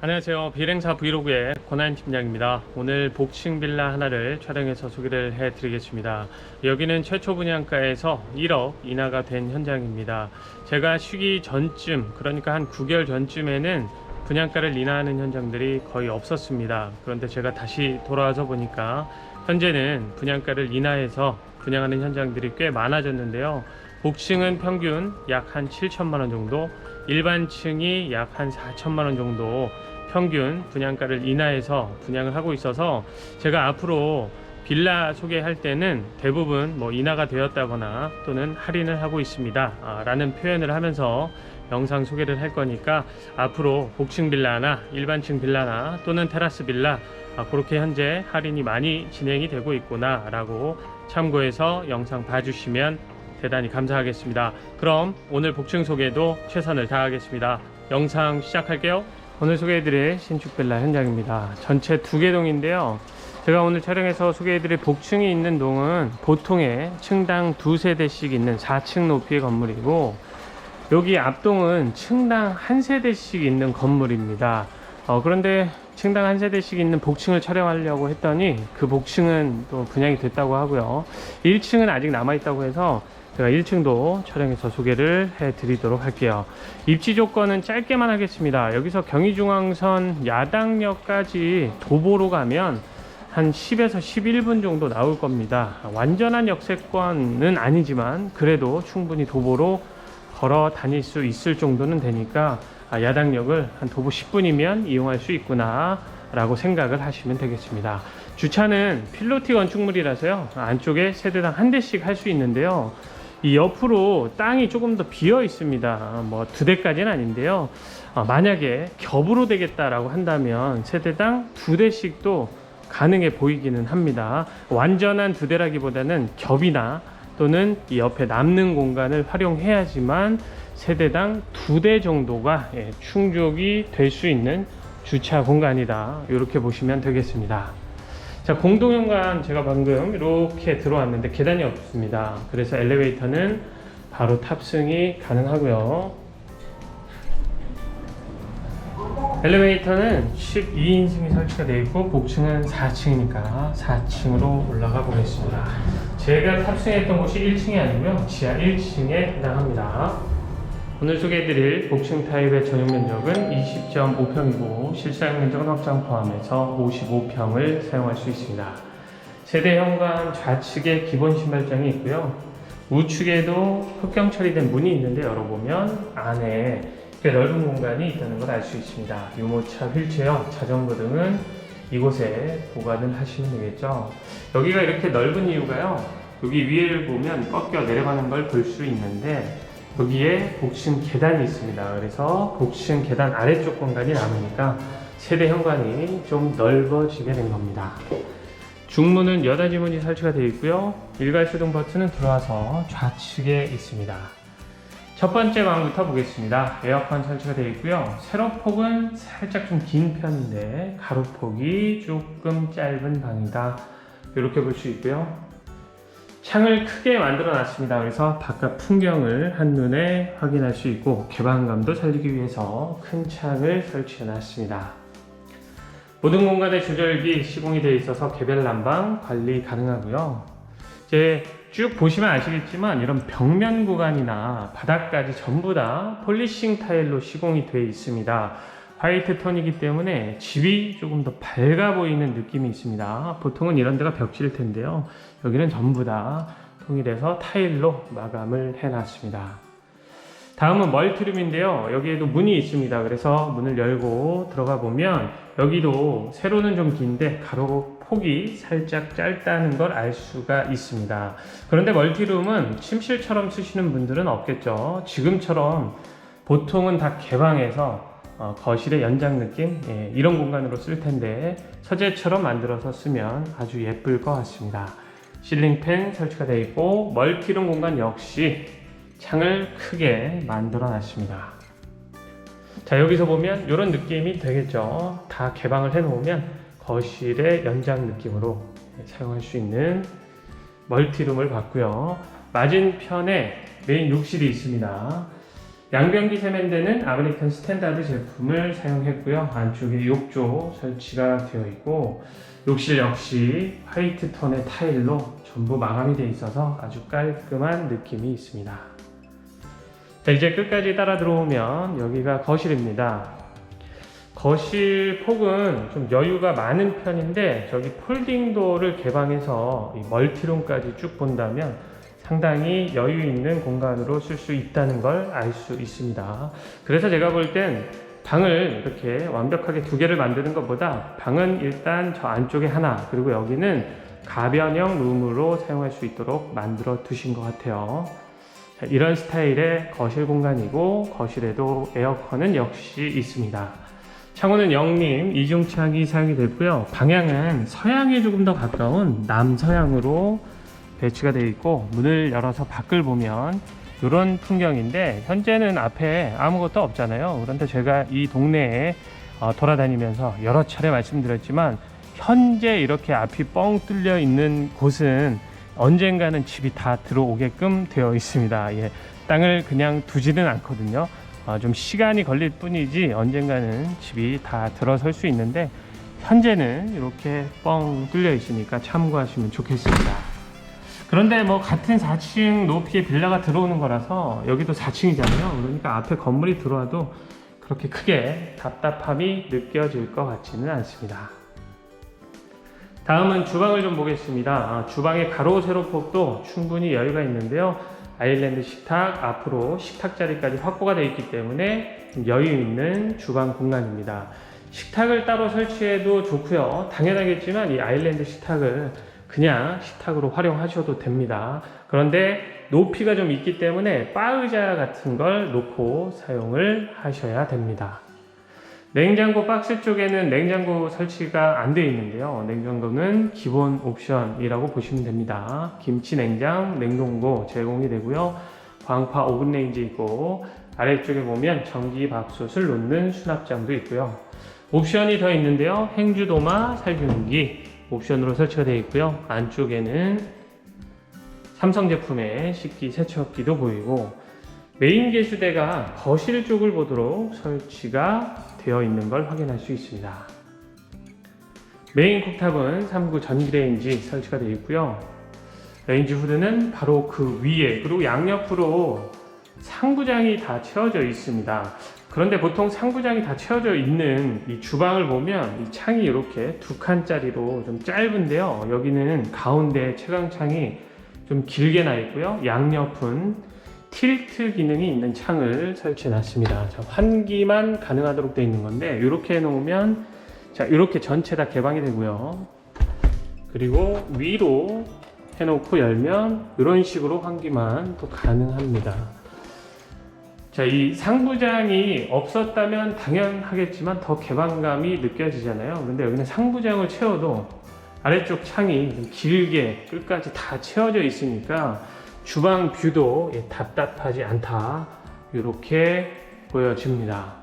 안녕하세요. 비행사 브이로그의 권하인 팀장입니다. 오늘 복층 빌라 하나를 촬영해서 소개를 해드리겠습니다. 여기는 최초 분양가에서 1억 인하가 된 현장입니다. 제가 쉬기 전쯤, 그러니까 한 9개월 전쯤에는 분양가를 인하하는 현장들이 거의 없었습니다. 그런데 제가 다시 돌아와서 보니까 현재는 분양가를 인하해서 분양하는 현장들이 꽤 많아졌는데요. 복층은 평균 약 한 7천만원 정도, 일반층이 약 한 4천만원 정도 평균 분양가를 인하해서 분양을 하고 있어서, 제가 앞으로 빌라 소개할 때는 대부분 인하가 되었다거나 또는 할인을 하고 있습니다 라는 표현을 하면서 영상 소개를 할 거니까, 앞으로 복층 빌라나 일반층 빌라나 또는 테라스 빌라 그렇게 현재 할인이 많이 진행이 되고 있구나 라고 참고해서 영상 봐주시면 대단히 감사하겠습니다. 그럼 오늘 복층 소개도 최선을 다하겠습니다. 영상 시작할게요. 오늘 소개해드릴 신축 빌라 현장입니다. 전체 2개 동인데요. 제가 오늘 촬영해서 소개해드릴 복층이 있는 동은 보통의 층당 2세대씩 있는 4층 높이의 건물이고, 여기 앞동은 층당 1세대씩 있는 건물입니다. 그런데 층당 1세대씩 있는 복층을 촬영하려고 했더니 그 복층은 또 분양이 됐다고 하고요. 1층은 아직 남아있다고 해서 제가 1층도 촬영해서 소개를 해드리도록 할게요. 입지 조건은 짧게만 하겠습니다. 여기서 경의중앙선 야당역까지 도보로 가면 한 10에서 11분 정도 나올 겁니다. 완전한 역세권은 아니지만 그래도 충분히 도보로 걸어 다닐 수 있을 정도는 되니까 야당역을 한 도보 10분이면 이용할 수 있구나 라고 생각을 하시면 되겠습니다. 주차는 필로티 건축물이라서요, 안쪽에 세대당 한 대씩 할 수 있는데요, 이 옆으로 땅이 조금 더 비어 있습니다. 2대까지는 아닌데요, 만약에 겹으로 되겠다라고 한다면 세대당 2대씩도 가능해 보이기는 합니다. 완전한 2대라기보다는 겹이나 또는 이 옆에 남는 공간을 활용해야지만 세대당 2대 정도가 충족이 될 수 있는 주차 공간이다, 이렇게 보시면 되겠습니다. 자, 공동현관 제가 방금 이렇게 들어왔는데 계단이 없습니다. 그래서 엘리베이터는 바로 탑승이 가능하고요. 엘리베이터는 12인승이 설치가 되어 있고, 복층은 4층이니까 4층으로 올라가 보겠습니다. 제가 탑승했던 곳이 1층이 아니고요, 지하 1층에 해당합니다. 오늘 소개해드릴 복층 타입의 전용 면적은 20.5평이고 실사용 면적은 확장 포함해서 55평을 사용할 수 있습니다. 세대 현관 좌측에 기본 신발장이 있고요, 우측에도 흑경 처리된 문이 있는데 열어보면 안에 꽤 넓은 공간이 있다는 걸 알 수 있습니다. 유모차, 휠체어, 자전거 등은 이곳에 보관을 하시면 되겠죠. 여기가 이렇게 넓은 이유가요, 여기 위를 보면 꺾여 내려가는 걸 볼 수 있는데 여기에 복층 계단이 있습니다. 그래서 복층 계단 아래쪽 공간이 남으니까 세대 현관이 좀 넓어지게 된 겁니다. 중문은 여닫이 문이 설치가 되어 있고요, 일괄 수동 버튼은 들어와서 좌측에 있습니다. 첫 번째 방부터 보겠습니다. 에어컨 설치가 되어 있고요, 세로폭은 살짝 좀 긴 편인데 가로폭이 조금 짧은 방이다, 이렇게 볼 수 있고요. 창을 크게 만들어 놨습니다. 그래서 바깥 풍경을 한눈에 확인할 수 있고 개방감도 살리기 위해서 큰 창을 설치해 놨습니다. 모든 공간의 조절기 시공이 되어 있어서 개별 난방 관리 가능하고요. 이제 쭉 보시면 아시겠지만 이런 벽면 구간이나 바닥까지 전부 다 폴리싱 타일로 시공이 되어 있습니다. 화이트 톤이기 때문에 집이 조금 더 밝아 보이는 느낌이 있습니다. 보통은 이런 데가 벽지일 텐데요, 여기는 전부 다 통일해서 타일로 마감을 해놨습니다. 다음은 멀티룸인데요, 여기에도 문이 있습니다. 그래서 문을 열고 들어가 보면 여기도 세로는 좀 긴데 가로폭이 살짝 짧다는 걸 알 수가 있습니다. 그런데 멀티룸은 침실처럼 쓰시는 분들은 없겠죠. 지금처럼 보통은 다 개방해서 거실의 연장 느낌, 이런 공간으로 쓸 텐데 서재처럼 만들어서 쓰면 아주 예쁠 것 같습니다. 실링팬 설치가 되어 있고 멀티룸 공간 역시 창을 크게 만들어 놨습니다. 자, 여기서 보면 이런 느낌이 되겠죠. 다 개방을 해 놓으면 거실의 연장 느낌으로 사용할 수 있는 멀티룸을 봤고요. 맞은편에 메인 욕실이 있습니다. 양변기 세면대는 아메리칸 스탠다드 제품을 사용했고요. 안쪽에 욕조 설치가 되어 있고 욕실 역시 화이트 톤의 타일로 전부 마감이 되어 있어서 아주 깔끔한 느낌이 있습니다. 자, 이제 끝까지 따라 들어오면 여기가 거실입니다. 거실 폭은 좀 여유가 많은 편인데 저기 폴딩도어를 개방해서 이 멀티룸까지 쭉 본다면 상당히 여유 있는 공간으로 쓸 수 있다는 걸 알 수 있습니다. 그래서 제가 볼 땐 방을 이렇게 완벽하게 두 개를 만드는 것보다 방은 일단 저 안쪽에 하나, 그리고 여기는 가변형 룸으로 사용할 수 있도록 만들어 두신 것 같아요. 자, 이런 스타일의 거실 공간이고 거실에도 에어컨은 역시 있습니다. 창호는 영림 이중창이 사용이 됐고요. 방향은 서양에 조금 더 가까운 남서양으로 배치가 되어 있고 문을 열어서 밖을 보면 이런 풍경인데 현재는 앞에 아무것도 없잖아요. 그런데 제가 이 동네에 돌아다니면서 여러 차례 말씀드렸지만 현재 이렇게 앞이 뻥 뚫려 있는 곳은 언젠가는 집이 다 들어오게끔 되어 있습니다. 예, 땅을 그냥 두지는 않거든요. 좀 시간이 걸릴 뿐이지 언젠가는 집이 다 들어설 수 있는데 현재는 이렇게 뻥 뚫려 있으니까 참고하시면 좋겠습니다. 그런데 뭐 같은 4층 높이의 빌라가 들어오는 거라서 여기도 4층이잖아요. 그러니까 앞에 건물이 들어와도 그렇게 크게 답답함이 느껴질 것 같지는 않습니다. 다음은 주방을 좀 보겠습니다. 주방의 가로 세로 폭도 충분히 여유가 있는데요. 아일랜드 식탁, 앞으로 식탁 자리까지 확보가 되어 있기 때문에 여유 있는 주방 공간입니다. 식탁을 따로 설치해도 좋고요. 당연하겠지만 이 아일랜드 식탁을 그냥 식탁으로 활용하셔도 됩니다. 그런데 높이가 좀 있기 때문에 바의자 같은 걸 놓고 사용을 하셔야 됩니다. 냉장고 박스 쪽에는 냉장고 설치가 안 되어 있는데요. 냉장고는 기본 옵션이라고 보시면 됩니다. 김치 냉장, 냉동고 제공이 되고요. 광파 오븐 레인지 있고 아래쪽에 보면 전기 밥솥을 놓는 수납장도 있고요. 옵션이 더 있는데요. 행주도마, 살균기 옵션으로 설치가 되어 있고요. 안쪽에는 삼성 제품의 식기 세척기도 보이고 메인 개수대가 거실 쪽을 보도록 설치가 되어 있는 걸 확인할 수 있습니다. 메인 쿡탑은 3구 전기레인지 설치가 되어 있고요. 레인지 후드는 바로 그 위에, 그리고 양옆으로 상부장이 다 채워져 있습니다. 그런데 보통 상부장이 다 채워져 있는 이 주방을 보면 이 창이 이렇게 두 칸짜리로 좀 짧은데요. 여기는 가운데 채광창이 좀 길게 나 있고요. 양옆은 틸트 기능이 있는 창을 설치해 놨습니다. 환기만 가능하도록 되어 있는 건데 이렇게 해 놓으면 자, 이렇게 전체 다 개방이 되고요. 그리고 위로 해놓고 열면 이런 식으로 환기만 또 가능합니다. 자, 이 상부장이 없었다면 당연하겠지만 더 개방감이 느껴지잖아요. 그런데 여기는 상부장을 채워도 아래쪽 창이 좀 길게 끝까지 다 채워져 있으니까 주방 뷰도 답답하지 않다, 이렇게 보여집니다.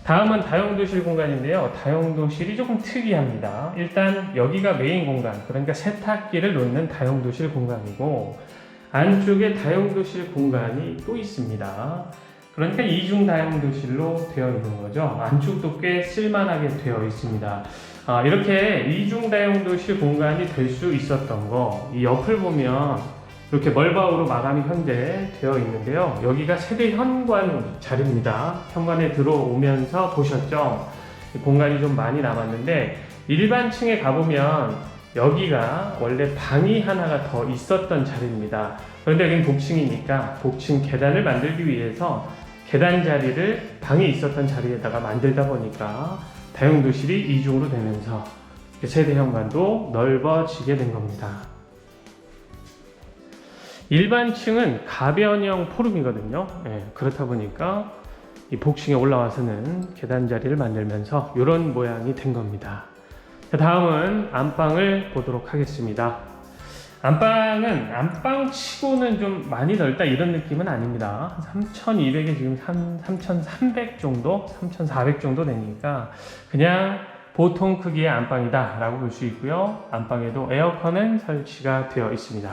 다음은 다용도실 공간인데요. 다용도실이 조금 특이합니다. 일단 여기가 메인 공간, 그러니까 세탁기를 놓는 다용도실 공간이고 안쪽에 다용도실 공간이 또 있습니다. 그러니까 이중 다용도실로 되어 있는 거죠. 안쪽도 꽤 쓸만하게 되어 있습니다. 이렇게 이중 다용도실 공간이 될 수 있었던 거, 이 옆을 보면 이렇게 멀바우로 마감이 현재 되어 있는데요. 여기가 세대 현관 자리입니다. 현관에 들어오면서 보셨죠? 공간이 좀 많이 남았는데 일반 층에 가보면 여기가 원래 방이 하나가 더 있었던 자리입니다. 그런데 여기는 복층이니까 복층 계단을 만들기 위해서 계단 자리를 방이 있었던 자리에다가 만들다 보니까 다용도실이 이중으로 되면서 세대 현관도 넓어지게 된 겁니다. 일반 층은 가변형 포룸이거든요. 그렇다 보니까 이 복층에 올라와서는 계단 자리를 만들면서 이런 모양이 된 겁니다. 자, 다음은 안방을 보도록 하겠습니다. 안방은 안방 치고는 좀 많이 넓다 이런 느낌은 아닙니다. 3200에 지금 3300 정도, 3400 정도 되니까 그냥 보통 크기의 안방이다 라고 볼 수 있고요. 안방에도 에어컨은 설치가 되어 있습니다.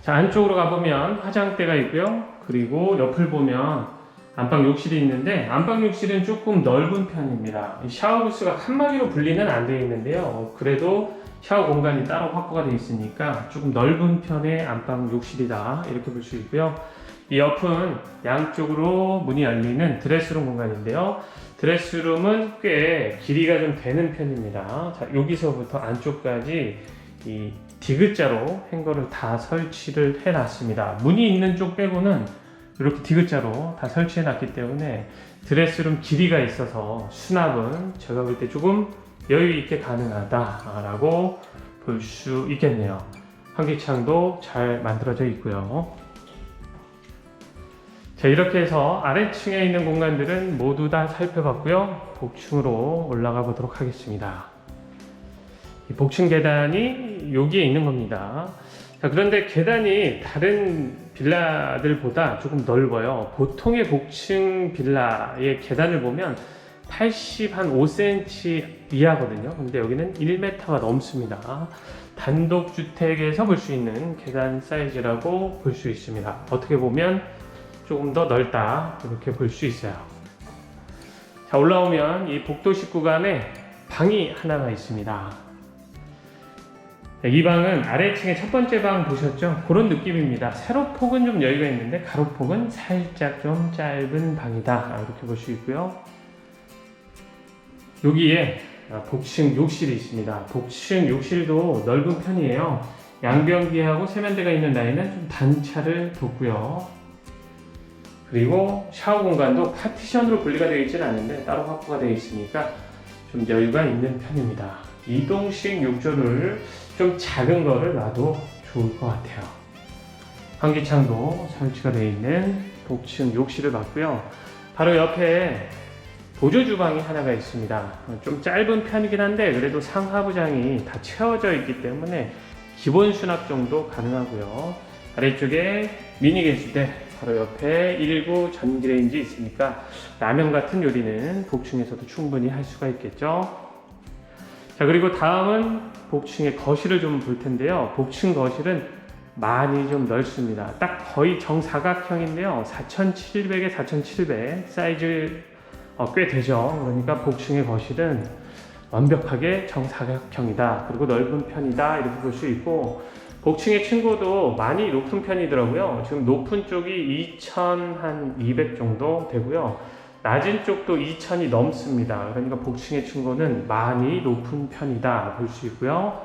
자, 안쪽으로 가보면 화장대가 있고요. 그리고 옆을 보면 안방 욕실이 있는데, 안방 욕실은 조금 넓은 편입니다. 이 샤워 부스가 칸막이로 분리는 안 되어 있는데요. 그래도 샤워 공간이 따로 확보가 되어 있으니까 조금 넓은 편의 안방 욕실이다, 이렇게 볼 수 있고요. 이 옆은 양쪽으로 문이 열리는 드레스룸 공간인데요. 드레스룸은 꽤 길이가 좀 되는 편입니다. 자, 여기서부터 안쪽까지 이 디귿자로 행거를 다 설치를 해 놨습니다. 문이 있는 쪽 빼고는 이렇게 디귿자로 다 설치해 놨기 때문에 드레스룸 길이가 있어서 수납은 제가 볼 때 조금 여유 있게 가능하다라고 볼 수 있겠네요. 환기창도 잘 만들어져 있고요. 자, 이렇게 해서 아래층에 있는 공간들은 모두 다 살펴봤고요. 복층으로 올라가 보도록 하겠습니다. 이 복층 계단이 여기에 있는 겁니다. 자, 그런데 계단이 다른 빌라들보다 조금 넓어요. 보통의 복층 빌라의 계단을 보면 85cm 이하거든요. 근데 여기는 1m가 넘습니다. 단독주택에서 볼 수 있는 계단 사이즈라고 볼 수 있습니다. 어떻게 보면 조금 더 넓다, 이렇게 볼 수 있어요. 자, 올라오면 이 복도식 구간에 방이 하나가 있습니다. 이 방은 아래층에 첫 번째 방 보셨죠? 그런 느낌입니다. 세로폭은 좀 여유가 있는데 가로폭은 살짝 좀 짧은 방이다, 이렇게 볼 수 있고요. 여기에 복층 욕실이 있습니다. 복층 욕실도 넓은 편이에요. 양변기하고 세면대가 있는 라인은 좀 단차를 뒀고요. 그리고 샤워 공간도 파티션으로 분리가 되어 있지는 않은데 따로 확보가 되어 있으니까 좀 여유가 있는 편입니다. 이동식 욕조를 좀 작은 거를 놔도 좋을 것 같아요. 환기창도 설치가 되어 있는 복층 욕실을 봤고요. 바로 옆에 보조 주방이 하나가 있습니다. 좀 짧은 편이긴 한데 그래도 상하부장이 다 채워져 있기 때문에 기본 수납 정도 가능하고요. 아래쪽에 미니 개수대, 바로 옆에 1구 전기레인지 있으니까 라면 같은 요리는 복층에서도 충분히 할 수가 있겠죠. 자, 그리고 다음은 복층의 거실을 좀 볼 텐데요. 복층 거실은 많이 좀 넓습니다. 딱 거의 정사각형인데요. 4700에 4700 사이즈 꽤 되죠. 그러니까 복층의 거실은 완벽하게 정사각형이다, 그리고 넓은 편이다, 이렇게 볼 수 있고, 복층의 층고도 많이 높은 편이더라고요. 지금 높은 쪽이 2200 정도 되고요. 낮은 쪽도 2000이 넘습니다. 그러니까 복층의 층고는 많이 높은 편이다 볼 수 있고요.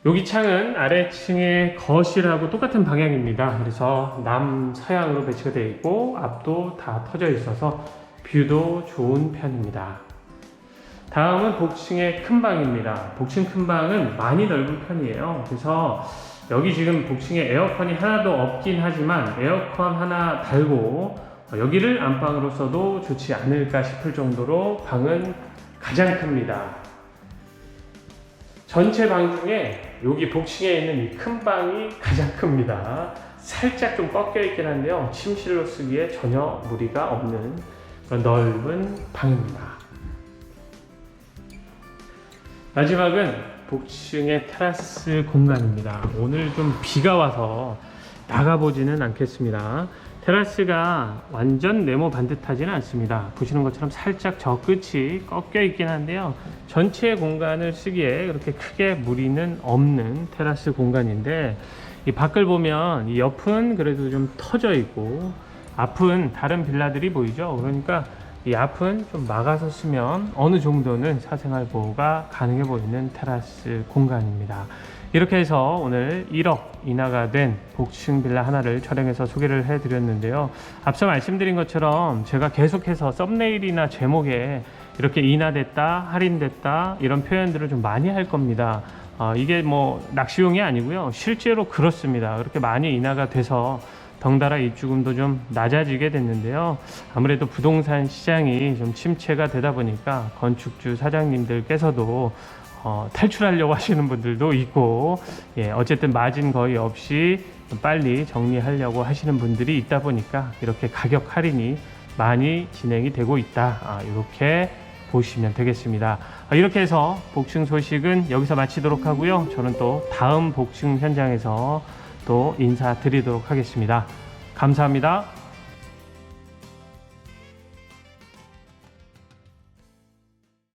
여기 창은 아래층의 거실하고 똑같은 방향입니다. 그래서 남서양으로 배치가 되어 있고 앞도 다 터져 있어서 뷰도 좋은 편입니다. 다음은 복층의 큰 방입니다. 복층 큰 방은 많이 넓은 편이에요. 그래서 여기 지금 복층에 에어컨이 하나도 없긴 하지만 에어컨 하나 달고 여기를 안방으로 써도 좋지 않을까 싶을 정도로 방은 가장 큽니다. 전체 방 중에 여기 복층에 있는 이 큰 방이 가장 큽니다. 살짝 좀 꺾여 있긴 한데요. 침실로 쓰기에 전혀 무리가 없는 그런 넓은 방입니다. 마지막은 복층의 테라스 공간입니다. 오늘 좀 비가 와서 나가보지는 않겠습니다. 테라스가 완전 네모 반듯하지는 않습니다. 보시는 것처럼 살짝 저 끝이 꺾여 있긴 한데요. 전체 공간을 쓰기에 그렇게 크게 무리는 없는 테라스 공간인데, 이 밖을 보면 이 옆은 그래도 좀 터져 있고 앞은 다른 빌라들이 보이죠. 그러니까 이 앞은 좀 막아서 쓰면 어느 정도는 사생활 보호가 가능해 보이는 테라스 공간입니다. 이렇게 해서 오늘 1억 인하가 된 복층 빌라 하나를 촬영해서 소개를 해드렸는데요. 앞서 말씀드린 것처럼 제가 계속해서 썸네일이나 제목에 이렇게 인하됐다, 할인됐다 이런 표현들을 좀 많이 할 겁니다. 이게 뭐 낚시용이 아니고요. 실제로 그렇습니다. 그렇게 많이 인하가 돼서 덩달아 입주금도 좀 낮아지게 됐는데요. 아무래도 부동산 시장이 좀 침체가 되다 보니까 건축주 사장님들께서도 탈출하려고 하시는 분들도 있고, 어쨌든 마진 거의 없이 빨리 정리하려고 하시는 분들이 있다 보니까 이렇게 가격 할인이 많이 진행이 되고 있다, 이렇게 보시면 되겠습니다. 이렇게 해서 복층 소식은 여기서 마치도록 하고요. 저는 또 다음 복층 현장에서 또 인사드리도록 하겠습니다. 감사합니다.